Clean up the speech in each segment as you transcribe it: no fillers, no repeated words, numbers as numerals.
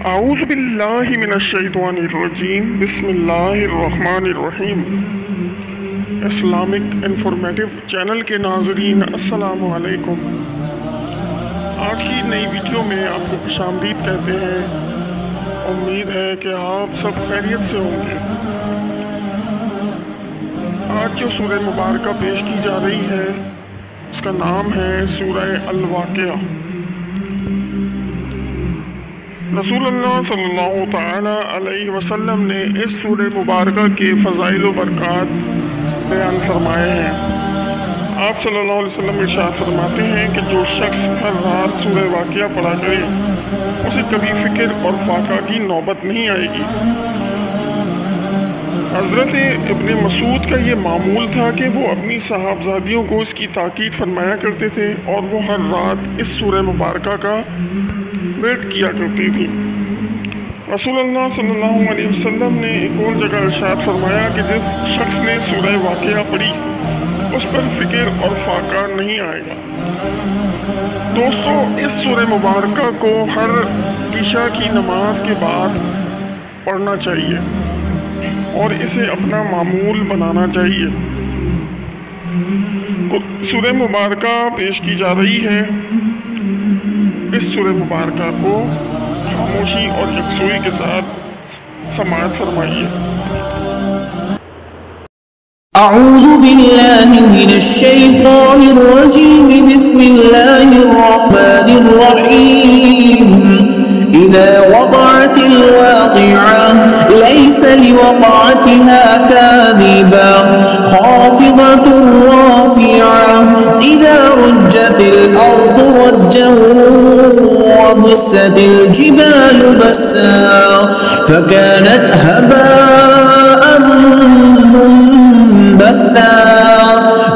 आऊज़ु बिल्लाहि मिनश्शैतानिर्रजीम बिस्मिल्लाहिर्रहमानिर्रहीम। इस्लामिक इंफॉर्मेटिव चैनल के नाज़रीन अस्सलामु अलैकुम। आज की नई वीडियो में आपको खुशामदीद कहते हैं। उम्मीद है कि आप सब खैरियत से होंगे। आज जो सूरह मुबारका पेश की जा रही है उसका नाम है सूरह अल-वाक़िया। रसूलुल्लाह सल्लल्लाहु तआला अलैहि वसल्लम ने इस सूरह मुबारका के फ़ज़ाइल व बरक़ात बयान फरमाए हैं। आप सल्लल्लाहु अलैहि वसल्लम इरशाद फरमाते हैं कि जो शख्स हर रात सूरह वाक़िया पढ़ा करे उसे कभी फ़िक्र और फाका की नौबत नहीं आएगी। हज़रत इब्न मसूद का ये मामूल था कि वो अपनी साहबजादियों को इसकी ताकीद फरमाया करते थे और वो हर रात इस सूरह मुबारका का वेट किया करती थी। रसूलुल्लाह सल्लल्लाहु अलैहि वसल्लम ने एक और जगह इरशाद फरमाया कि जिस शख्स ने सूरह वाक़िया पढ़ी उस पर फ़िक्र और फाका नहीं आएगा। दोस्तों, इस सूरह मुबारका को हर इशा की नमाज के बाद पढ़ना चाहिए और इसे अपना मामूल बनाना चाहिए। सूरह मुबारका पेश की जा रही है। इस सूरह मुबारका को खामोशी और यकसुई के साथ समाअत फरमाइए। अऊज़ु बिल्लाहि मिनश्शैतानिर्रजीम बिस्मिल्लाहिर्रहमानिर्रहीम। इज़ा वक़अतिल वाक़िअह लैसा लिवक़अतिहा काज़िबा ख़ाफ़िज़तुर राफ़िअह। इज़ा रुज्जतिल अर्दु रज्जन वबुस्सतिल जिबालु बस्सा फ़कानत हबाअन मुंबस्सा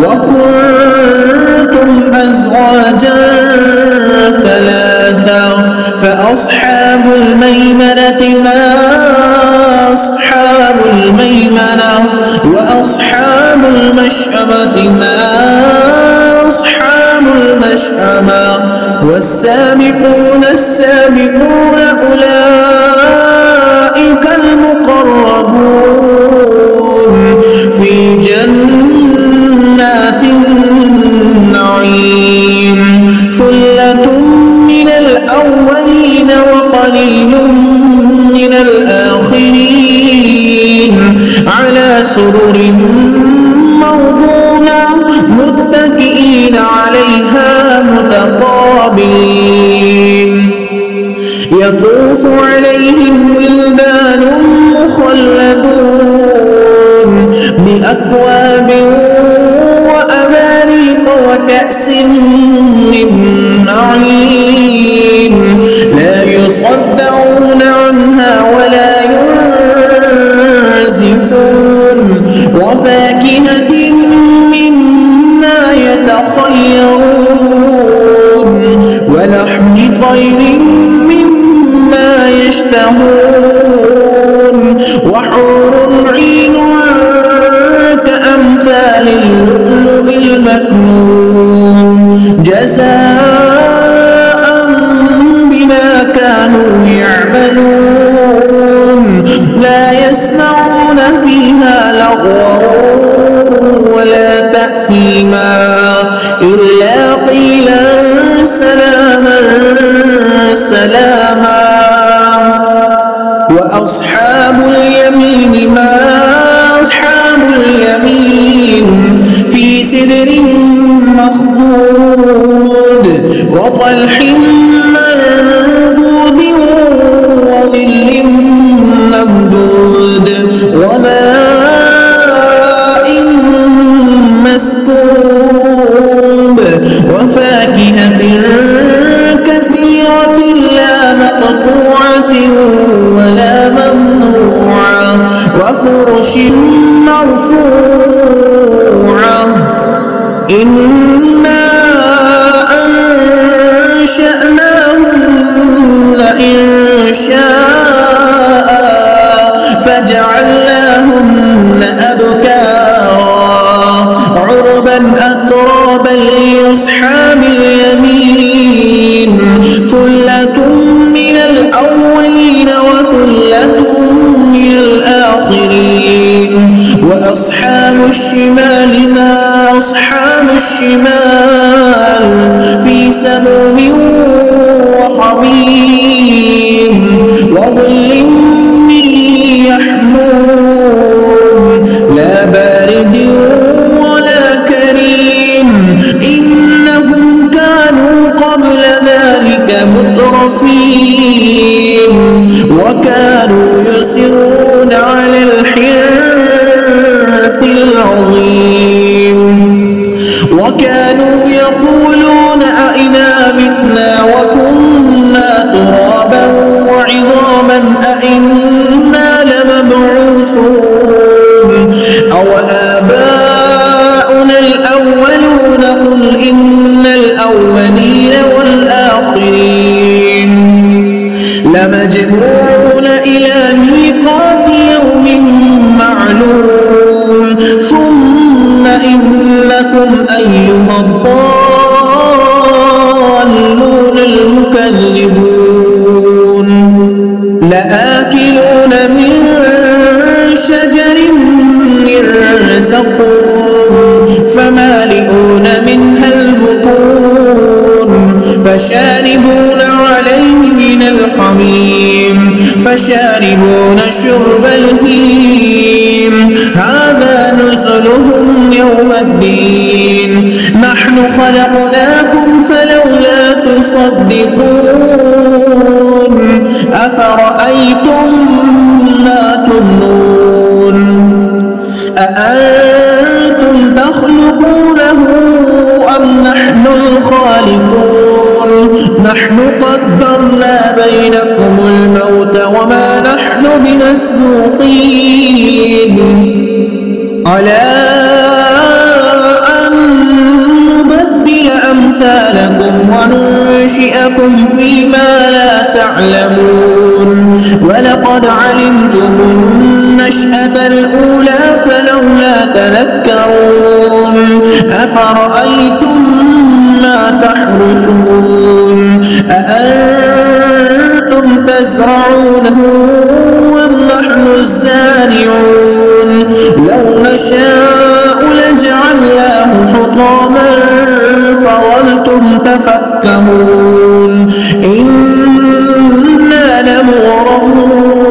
वकुंतुम अज़वाजन सलासा फ़अस्हाबुल मैमनति मा अस्हाबुल मैमना वअस्हाबुल मशअमति मा अस्हाबुल मशअमा वस्साबिक़ून अस्साबिक़ून उलाइकल मुक़र्रबून फ़ी जन्नातिन नईम। सुल्लतुम मिनल अव्वलीन व क़लीलुम मिनल आख़िरीन अला सुरुरिन मौदूना मुत्तकिईन अलैहा मुतक़ाबिलीन। यतूफ़ु अलैहिम विल्दानुम मुख़ल्लदून बिअक्वाबिन व अबारीक़ व कअसिन मिन मईन ला युصدعون عنها ولا ينزفون وفاكهة مما يتخيرون ولحم طير مما يشتهون وحور عين كأمثال اللؤلؤ المكنون جزاء بما كانوا يعملون لا يسمعون فيها لغوا ولا تأثيما إلا قيلا سلاما سلاما وأصحاب اليمين ما أصحاب اليمين في سدر مخضود وطلح منضود وظل ممدود وماء مسكوب وفاكهة كثيرة لا مقطوعة ولا ممنوعة وفرش مرفوعة إنا أنشأناهن إنشاء فجعلناهن أبكارا عربا أترابا لأصحاب اليمين ثلة من الأولين الشمال ما أصحاب الشمال في سموم وحميم وظل من يحموم لا بارد ولا كريم إنهم كانوا قبل ذلك مترفين وكانوا يصرون على الحنث العظيم وكانوا يقولون أئذا متنا وكنا ترابا وعظاما أئنا لمبعوثون أو آباؤنا الأولون قل إن الأولين والآخرين لمجموعون إلى ميقات يوم معلوم ثم إنكم أيها الضالون المكذبون لآكلون من شجر من زقوم فمالئون منها البطون فشاربون عليه من الحميم فشاربون شرب الهيم هذا نزلهم يوم الدين نحن خلقناكم فلولا تصدقون أفرأيتم ما تمنون أأنتم تخلقونه أم نحن الخالقون نحن قدرنا بينكم الموت وما نحن بمسبوقين على أن نبدل أمثالكم وننشئكم فيما لا تعلمون ولقد علمتم النشأة الأولى فلولا تذكرون أفرأيتم ما تحرثون أأنتم تزرعونه أم نحن الزارعون لو نشاء لجعلناه حطاما فظلتم تفكهون إنا لمغرمون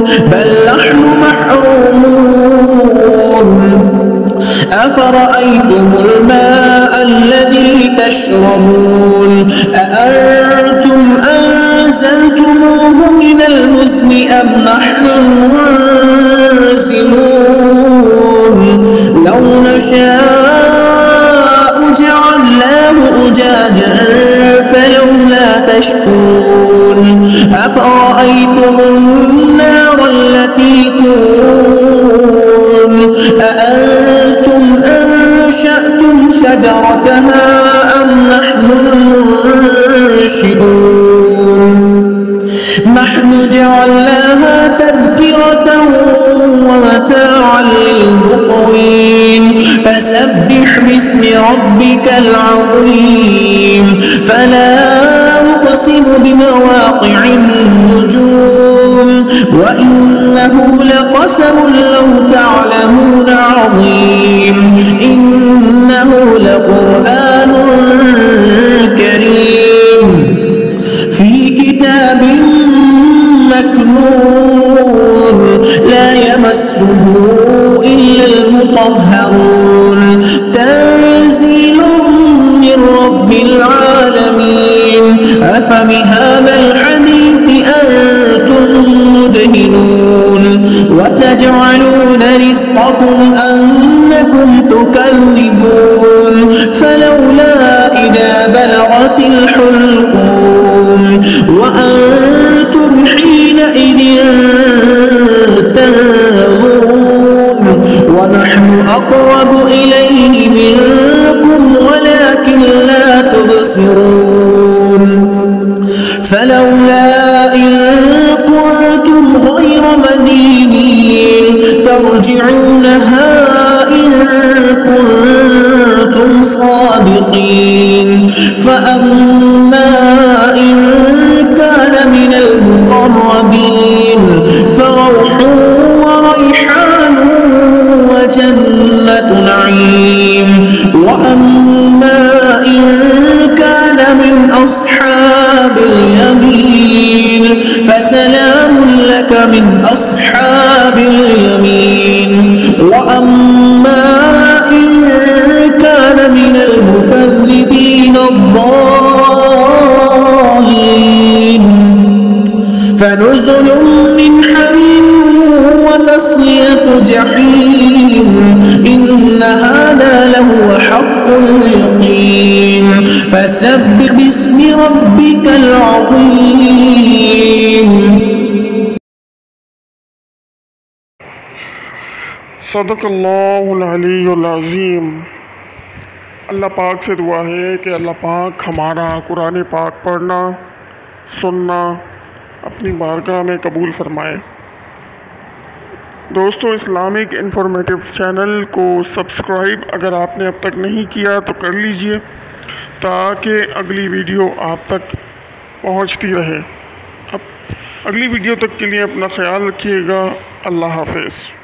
بل نحن محرومون أفرأيتم الماء الذي تشربون أأنتم أنزلتموه من المزن أم نحن المنزلون لو نشاء جعلناه أجاجا فلولا تشكرون أفرأيتم النار التي تورون أأنتم أنشأتم شجرتها أم نحن المنشئون نحن جعلناها تذكرة ومتاعا للمقوين فسبح باسم ربك العظيم فلا أقسم بمواقع النجوم وإنه لقسم لو تعلمون عظيم إنه لقرآن كريم في كتاب مكنون لا يمسه إلا المطهرون تنزيل من رب العالمين أفبهذا الحديث أنتم مدهنون وتجعلون رزقكم أنكم تكذبون فلولا إذا بلغت الحلقوم وأنتم حينئذ تنظرون ونحن أقرب إليه منكم ولكن لا تبصرون فلولا إن كنتم غير مدينين ترجعونها إن كنتم صادقين فأما إن كان من المقربين فروح وريحان وجنة فذلك من أصحاب اليمين وأما إن كان من المكذبين الضالين فنزل من حميم وتصلية جحيم إن هذا لهو حق اليقين فسبح باسم ربك العظيم. صدق اللہ العلی العظیم۔ اللہ پاک سے دعا ہے کہ اللہ پاک ہمارا قرآن پاک پڑھنا سننا اپنی بارگاہ میں قبول فرمائے۔ دوستو، اسلامک انفارمیٹیو چینل کو سبسکرائب اگر آپ نے اب تک نہیں کیا تو کر لیجئے تاکہ اگلی ویڈیو آپ تک پہنچتی رہے۔ اب اگلی ویڈیو تک کے لیے اپنا خیال رکھیے گا۔ اللہ حافظ۔